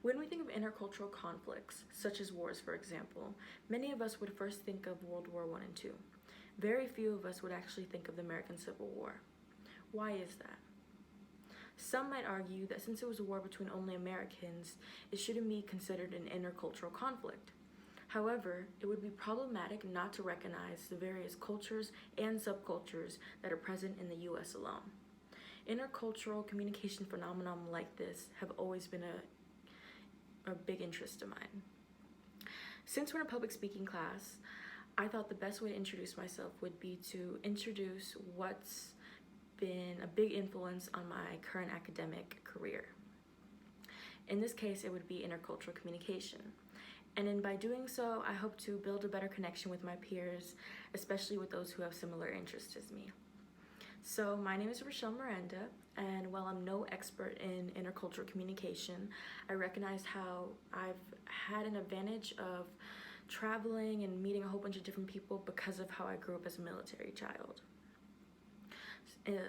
When we think of intercultural conflicts, such as wars for example, many of us would first think of World War I and II. Very few of us would actually think of the American Civil War. Why is that? Some might argue that since it was a war between only Americans, it shouldn't be considered an intercultural conflict. However, it would be problematic not to recognize the various cultures and subcultures that are present in the US alone. Intercultural communication phenomena like this have always been a big interest of mine. Since we're in a public speaking class, I thought the best way to introduce myself would be to introduce what's been a big influence on my current academic career. In this case, it would be intercultural communication. And by doing so, I hope to build a better connection with my peers, especially with those who have similar interests as me. So my name is Rochelle Miranda, and while I'm no expert in intercultural communication, I recognize how I've had an advantage of traveling and meeting a whole bunch of different people because of how I grew up as a military child.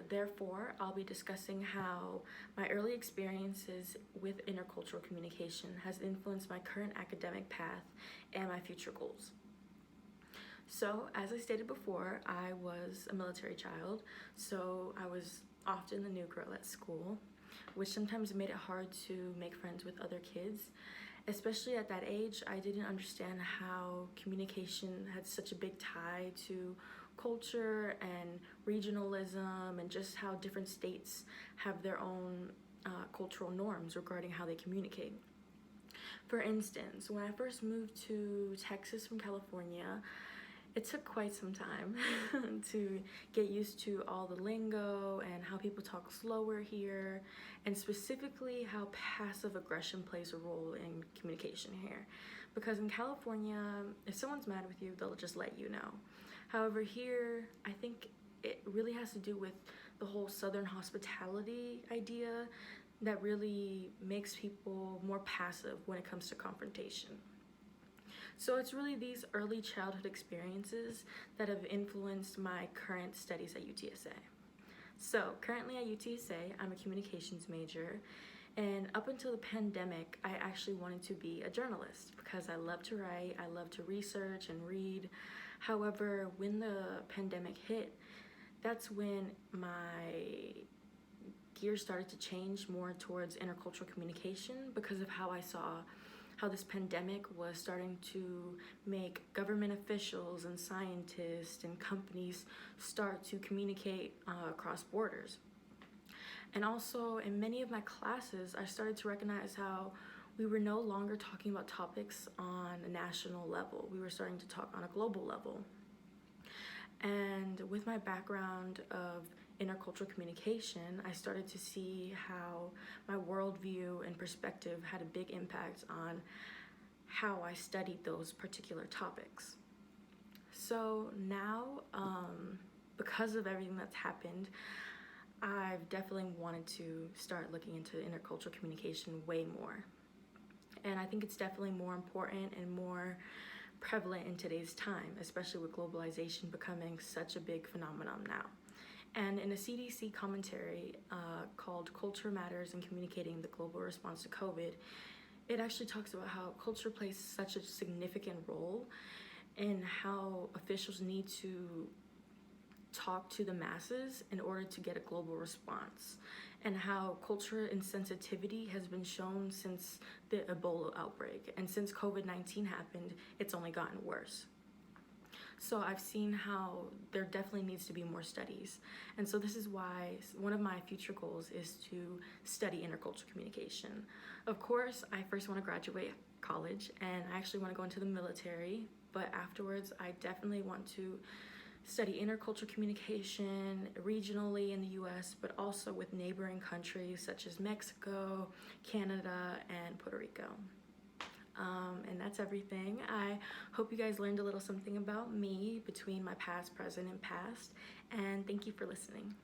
Therefore, I'll be discussing how my early experiences with intercultural communication has influenced my current academic path and my future goals. So, as I stated before, I was a military child, so I was often the new girl at school, which sometimes made it hard to make friends with other kids. Especially at that age, I didn't understand how communication had such a big tie to culture and regionalism and just how different states have their own cultural norms regarding how they communicate. For instance, when I first moved to Texas from California, it took quite some time to get used to all the lingo and how people talk slower here, and specifically how passive aggression plays a role in communication here. Because in California, if someone's mad with you, they'll just let you know. However, here, I think it really has to do with the whole Southern hospitality idea that really makes people more passive when it comes to confrontation. So it's really these early childhood experiences that have influenced my current studies at UTSA. So currently at UTSA, I'm a communications major, and up until the pandemic, I actually wanted to be a journalist because I love to write, I love to research and read. However, when the pandemic hit, that's when my gears started to change more towards intercultural communication because of how I saw how this pandemic was starting to make government officials and scientists and companies start to communicate across borders. And also in many of my classes, I started to recognize how we were no longer talking about topics on a national level. We were starting to talk on a global level. And with my background of intercultural communication, I started to see how my worldview and perspective had a big impact on how I studied those particular topics. So now, because of everything that's happened, I've definitely wanted to start looking into intercultural communication way more. And I think it's definitely more important and more prevalent in today's time, especially with globalization becoming such a big phenomenon now. And in a CDC commentary called Culture Matters in Communicating the Global Response to COVID, it actually talks about how culture plays such a significant role in how officials need to talk to the masses in order to get a global response, and how culture insensitivity has been shown since the Ebola outbreak. And since COVID-19 happened, it's only gotten worse. So I've seen how there definitely needs to be more studies. And so this is why one of my future goals is to study intercultural communication. Of course, I first want to graduate college and I actually want to go into the military, but afterwards I definitely want to study intercultural communication regionally in the US, but also with neighboring countries such as Mexico, Canada, and Puerto Rico. And that's everything. I hope you guys learned a little something about me between my past, present, and past, and thank you for listening.